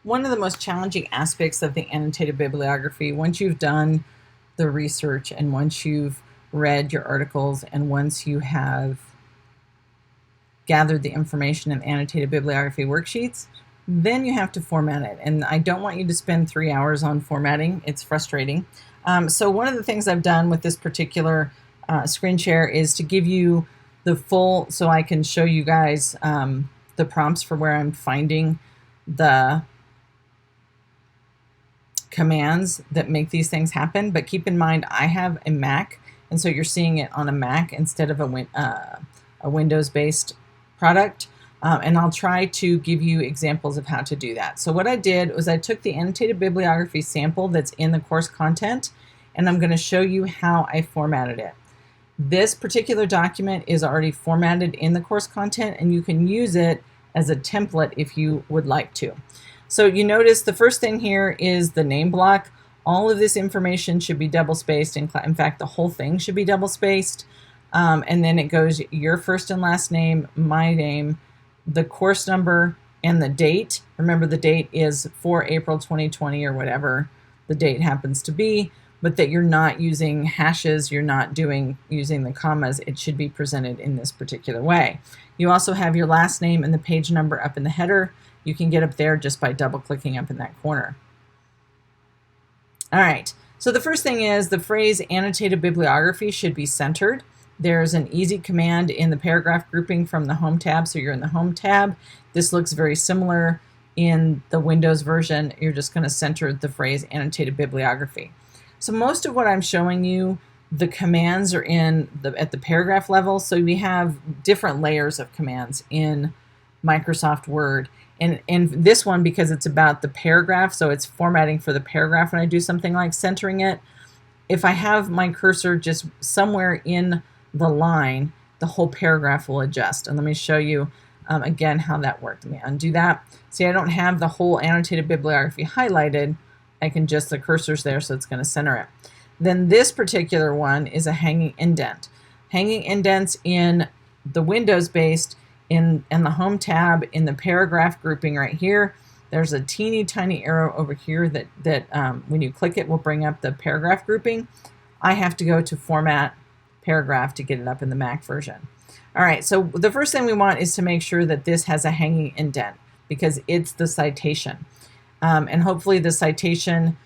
One of the most challenging aspects of the annotated bibliography, once you've done the research and once you've read your articles and once you have gathered the information in annotated bibliography worksheets, then you have to format it. And I don't want you to spend 3 hours on formatting. It's frustrating. So one of the things I've done with this particular screen share is to give you the full, so I can show you guys the prompts for where I'm finding the commands that make these things happen. But keep in mind, I have a Mac, and so you're seeing it on a Mac instead of a Windows-based product. And I'll try to give you examples of how to do that. So what I did was I took the annotated bibliography sample that's in the course content, and I'm going to show you how I formatted it. This particular document is already formatted in the course content, and you can use it as a template if you would like to. So you notice the first thing here is the name block. All of this information should be double spaced. In fact, the whole thing should be double spaced. And then it goes your first and last name, my name, the course number, and the date. Remember, the date is for April 2020 or whatever the date happens to be, but that you're not using hashes, you're not using the commas. It should be presented in this particular way. You also have your last name and the page number up in the header. You can get up there just by double clicking up in that corner. All right, so the first thing is the phrase annotated bibliography should be centered. There's an easy command in the paragraph grouping from the Home tab, so you're in the Home tab. This looks very similar in the Windows version. You're just going to center the phrase annotated bibliography. So most of what I'm showing you, the commands are at the paragraph level, so we have different layers of commands in Microsoft Word. And this one, because it's about the paragraph, so it's formatting for the paragraph when I do something like centering it, if I have my cursor just somewhere in the line, the whole paragraph will adjust. And let me show you again how that worked. Let me undo that. See, I don't have the whole annotated bibliography highlighted. I can just, the cursor's there, so it's going to center it. Then this particular one is a hanging indent. Hanging indents in the Windows-based, in the Home tab, in the paragraph grouping right here, there's a teeny tiny arrow over here that when you click it will bring up the paragraph grouping. I have to go to Format, Paragraph to get it up in the Mac version. All right, so the first thing we want is to make sure that this has a hanging indent because it's the citation. And hopefully the citation,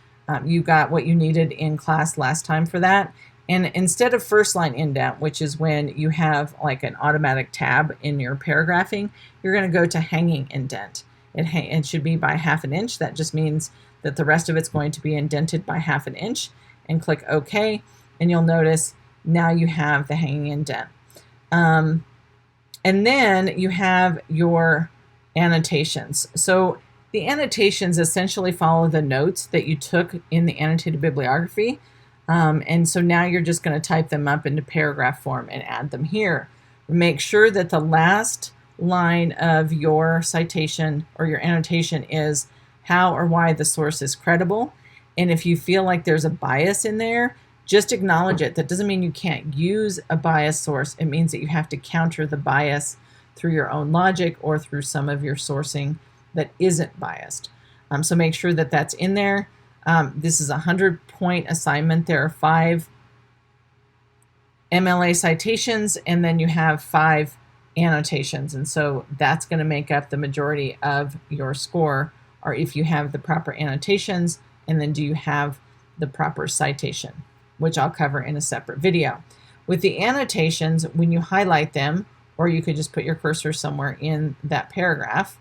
you got what you needed in class last time for that. And instead of first line indent, which is when you have like an automatic tab in your paragraphing, you're going to go to hanging indent. It should be by 1/2 inch. That just means that the rest of it's going to be indented by 1/2 inch. And click OK, and you'll notice now you have the hanging indent. And then you have your annotations. So the annotations essentially follow the notes that you took in the annotated bibliography. And so now you're just going to type them up into paragraph form and add them here. Make sure that the last line of your citation or your annotation is how or why the source is credible. And if you feel like there's a bias in there, just acknowledge it. That doesn't mean you can't use a biased source. It means that you have to counter the bias through your own logic or through some of your sourcing that isn't biased. So make sure that that's in there. This is a 100-point assignment. There are 5 MLA citations, and then you have 5 annotations. And so that's going to make up the majority of your score, or if you have the proper annotations, and then do you have the proper citation, which I'll cover in a separate video. With the annotations, when you highlight them, or you could just put your cursor somewhere in that paragraph,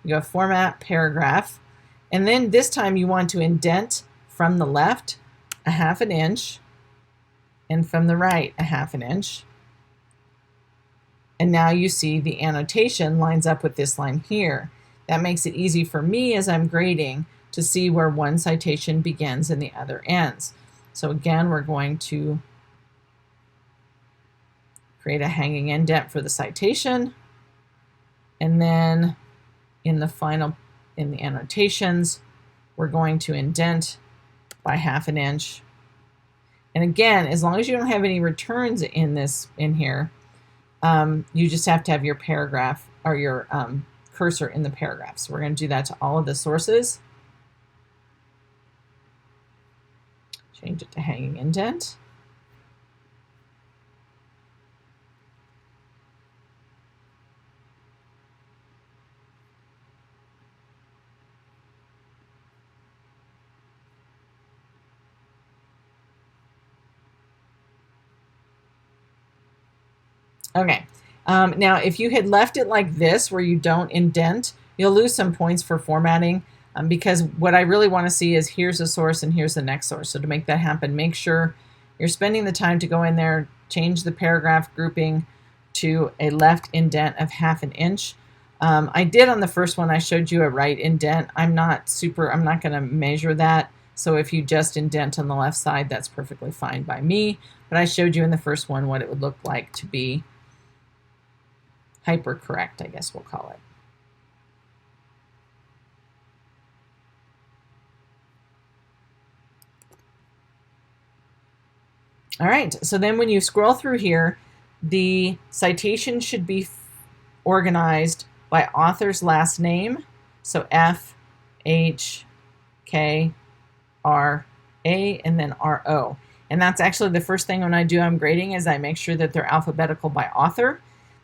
you go Format, Paragraph, and then this time you want to indent from the left 1/2 inch and from the right 1/2 inch. And now you see the annotation lines up with this line here. That makes it easy for me as I'm grading to see where one citation begins and the other ends. So again, we're going to create a hanging indent for the citation, and then in the annotations, we're going to indent by 1/2 inch. And again, as long as you don't have any returns in here, you just have to have your paragraph or your cursor in the paragraph. So we're going to do that to all of the sources. Change it to hanging indent. Okay, now if you had left it like this, where you don't indent, you'll lose some points for formatting, because what I really want to see is here's a source and here's the next source. So to make that happen, make sure you're spending the time to go in there, change the paragraph grouping to a left indent of 1/2 inch. I did on the first one, I showed you a right indent. I'm not going to measure that. So if you just indent on the left side, that's perfectly fine by me. But I showed you in the first one what it would look like to be hypercorrect, I guess we'll call it. All right, so then when you scroll through here, the citation should be organized by author's last name. So F, H, K, R, A, and then R-O. And that's actually the first thing when I do I'm grading is I make sure that they're alphabetical by author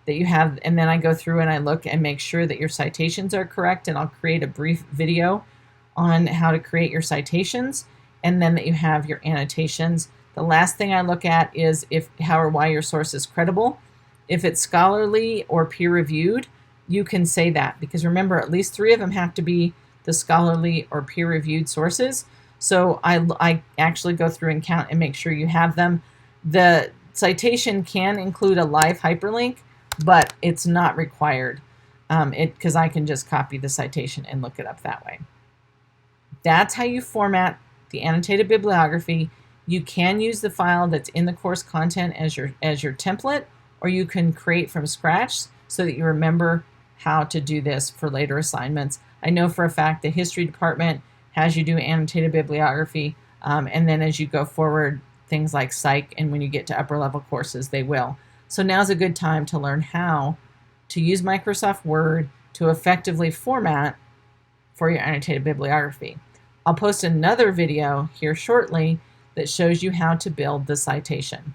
that you have, and then I go through and I look and make sure that your citations are correct, and I'll create a brief video on how to create your citations, and then that you have your annotations. The last thing I look at is if how or why your source is credible. If it's scholarly or peer-reviewed, you can say that, because remember, at least 3 of them have to be the scholarly or peer-reviewed sources. So I actually go through and count and make sure you have them. The citation can include a live hyperlink, but it's not required because I can just copy the citation and look it up that way. That's how you format the annotated bibliography. You can use the file that's in the course content as your template, or you can create from scratch so that you remember how to do this for later assignments. I know for a fact the history department has you do annotated bibliography, and then as you go forward, things like psych, and when you get to upper level courses, they will. So now's a good time to learn how to use Microsoft Word to effectively format for your annotated bibliography. I'll post another video here shortly that shows you how to build the citation.